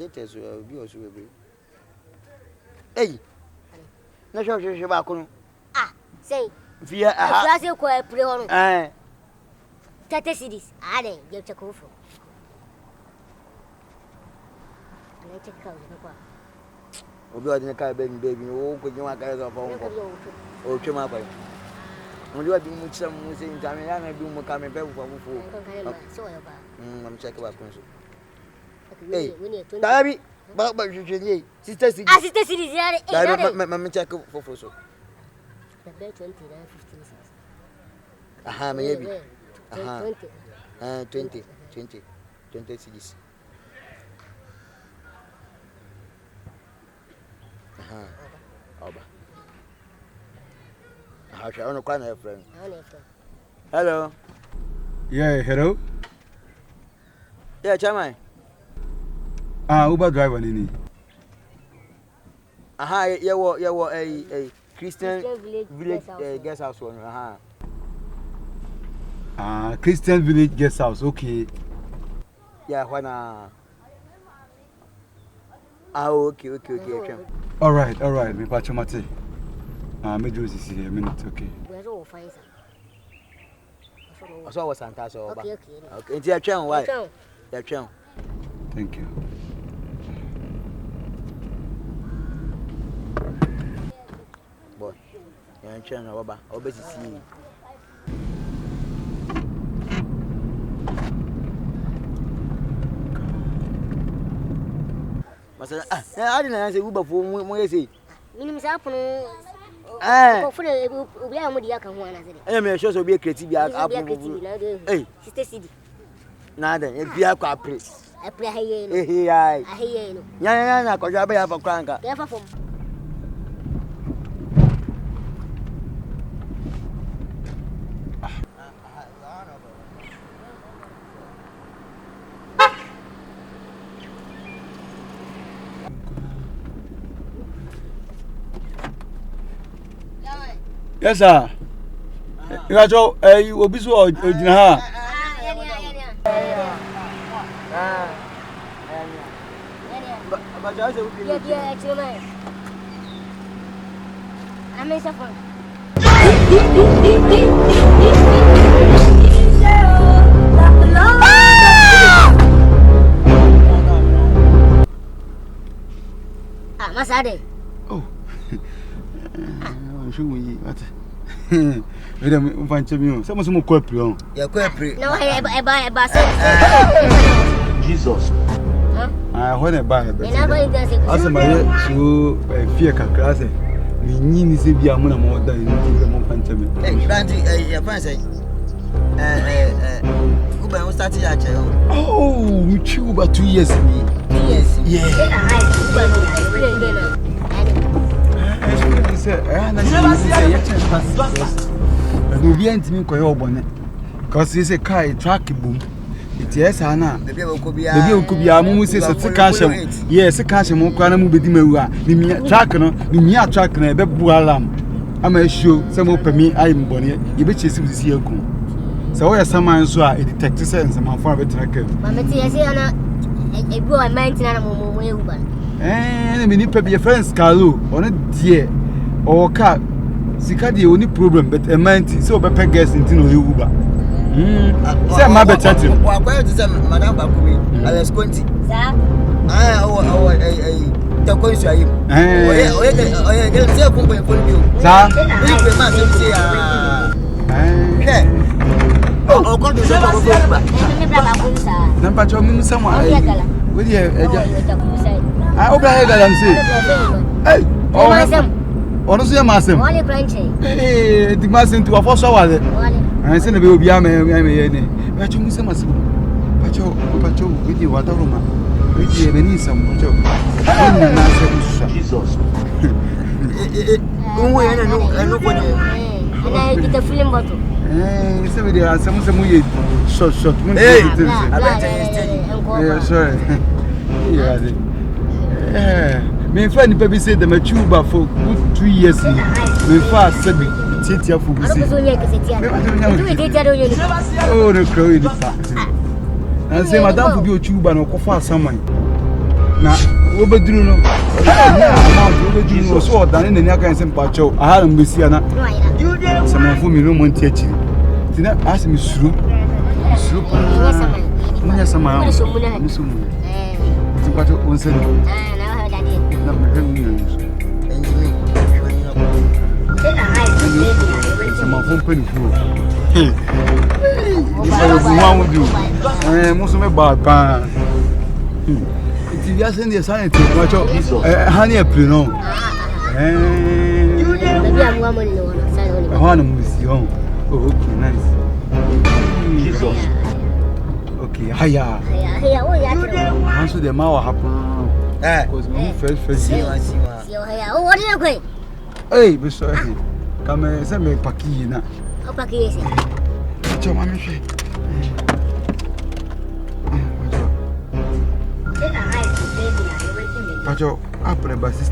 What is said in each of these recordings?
latest be also be. Hey. Na show ba ko no. Ah, say. Via a class ko e pre ho no. 30 cedis. Ah, then you check off. I check out the car. Obi odi na car baby o ko nwa ka zo fa won. O twa ma pa. Mo di wa bi mu cham mu se ntame ya na bi mu ka me pe fufu. So ya ba. I'm check ba ko so. Hey. Tabi ba juje sister cedis. Ah, sister cedis ya. Me check fufu so. The 20 na 15 cedis. Aha, maybe. 20 cedis. Oba. How shall I know friend? Hello. Yeah, hello. Yeah, Chairman. Uber driver nini. Yeah, a Christian village guest house one. Christian village guest house, okay. Yeah, when okay. All right. Me patch mate. Me do this here a minute, okay. Where's all fine, sir? I saw was Santa so. Okay. It's your channel, why? Your channel. Thank you. Boy, your channel, Oba. Obesi see. Masa I didn't say Uber for mo say. Minimum happen. For the obi a mo di aka ho ana say. Eh me sure so be creative ya apu. Eh, sister city. Na den e bia kwa pre. E pre haye no. Ai. Haye no. Nya na ko ja be ya fa kranka. Ke fa fom. Yes, sir. You got your obi so ojina ha. But I say we yeah, actually. I'm in suffer. Masade. Oh. What? We don't find you. Someone call pre. Yeah, call pre. No, I buy. Jesus. When I buy. As a man, so fear can class. We need to be a man more than you find me. Hey, Randy, your friend say, Kuba started at oh, we chew about 2 years. Yes. And we be me koyo bonnet. Because it's a car track boom. It yes, Anna. The people could be a mumu says a cash. Yes, a cash and Mokana Mubidima. The track, no, the mere track and a bebu alarm. I'm a sure some open me, I'm bonnet. You bet you see this year. So, where some man saw a detective sense and my father tracker. Mamma, I say, a boy, I might not and I mean, be a friend, Scalu, on a dear or car. SIkA the only problem, but a man so better guess into Uber. Say, my better to Madame Bakumi, I was going to. Honestly, Master, the Master to a force hour. I said, will be a man. But you must have Pacho with you, what a woman. With you, and some Jesus. I get a film bottle. Somebody has some weird short. Sorry. Yeah. My friend Baby said the mature for good 2 years. My fast said it here for oh, no, crowd. And say, Madame, would you tube and offer someone? na obeduru no na amount obeduru no so odan na nya kan se mpacho aha na mbesi ana sama fu mi no mo nti achi tina asemi suro munya sama musumu mpacho onse na mehemu sama fu mpeni fu musume ba pa Tvgh send the sign to macho honey april no maybe I'm one money no sign on one museum. Oh okay nice Jesus okay haya Oyaa so the ma happen because we first see Oyaa oh what you going hey be sorry come say me paki na o paki ese cho mami she Pacho, après bah c'est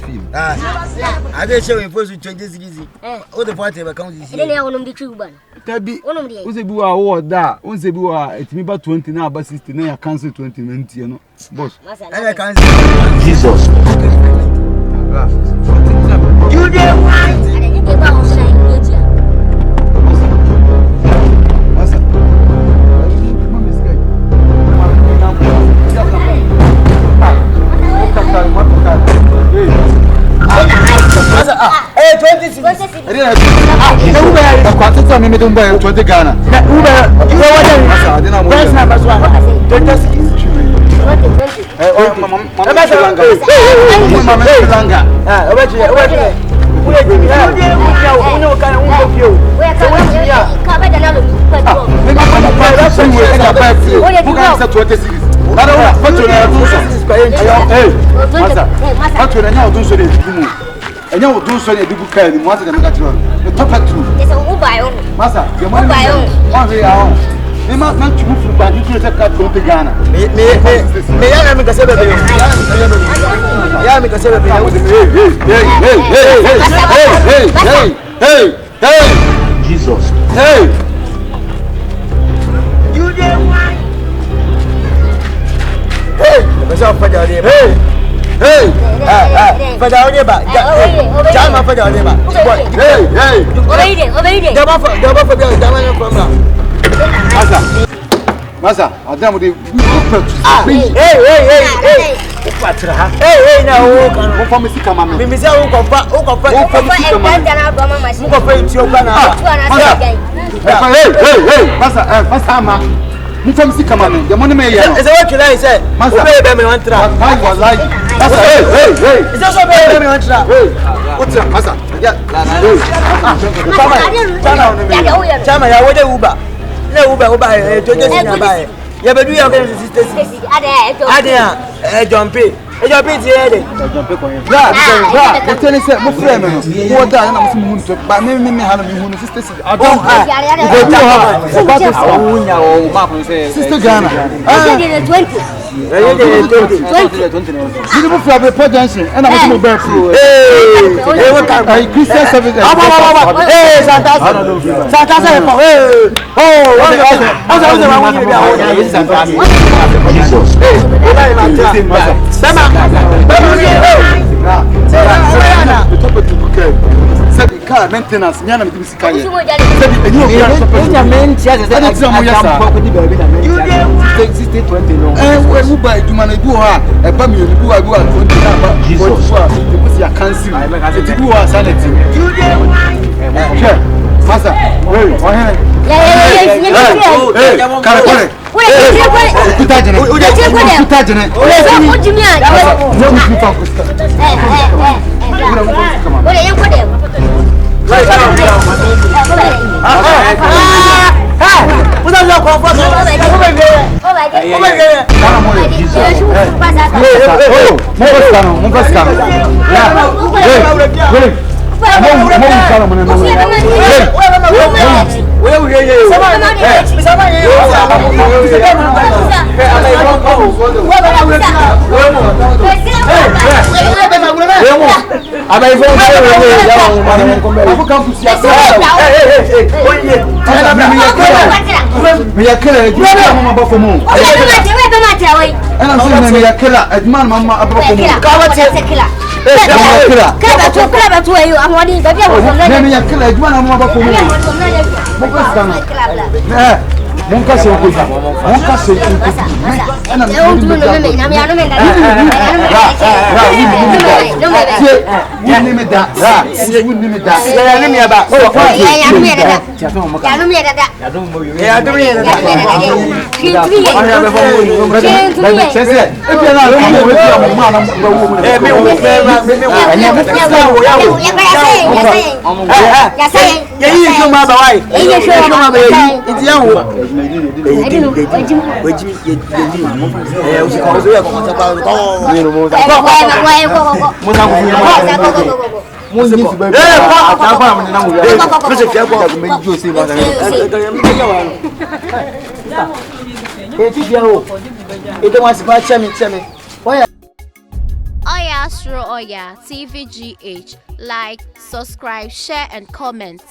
film. I dey show you first to change this easy. All the party ba count this. Ele ya onom di TrOUBLE. Tabi. Unse bi wa award da, unse bi wa etimi ba 20 na ba 60 na ya cancel 2020 no. Boss. I cancel. Jesus. You dey why? Ada ni dey ba online media. Masa. Hey, 20 cedis. Quanto me deu 20 Ghana. And you do so you do care the most of them got you. The top at 2. It's a Ubayo. Massa, the money on the hour. They must not move from Badi to take out to Ghana. Me I make a say baby. Yeah, make a say baby. Hey. Jesus. Hey. You dey why? Hey, me say faja dey. Hey, faja dey ba. Jama faja dey ba. Hey. Obeyde. Jama faja jama from now. Masa, Adam de Hey. Upatra ha. Hey, na o kan. Mo fa mesika mama. Me say o kofa. Mo kofa Ethiopia na. Hey. Masa ama. Mo fa mesika mama. The money me here. Is what you like say? Obey be me wan tra. Why was like? Masa, hey. Is that so be me wan tra? What's that? Masa. Yeah. Chama ya wode Uber. Le Uber jojo si na ba. Ya be do ya go sister. Ade jump ti e de. Yeah, I tell you say mo frame no. Mo da na mo se mo hunto. Ba me ha no me hunu sister si. Adon Sister Ghana. Mo frame po junction. E na mo se mo be pro. Hey, what kind of Christian service. Hey, Santa say for. Car maintenance, nyana me tibisi kanye. We buy juma na du ha, e ba mi du ha 20 na ba. Jesus. Tibisi ya cancel. E du ha sanity. Masa, hey, ohen. Kare. Kutajene. أنا سيدنا يا كلا أجمل ماما أبوكم كابتن كلا كلا تو أيو أموالي بابي نعم يا كلا أجمل ماما أبوكم Monkase okoja. Monkase okoja. Ana mi Oyaa, Suro, Oyaa, Tvgh. Like, subscribe, share, and comment.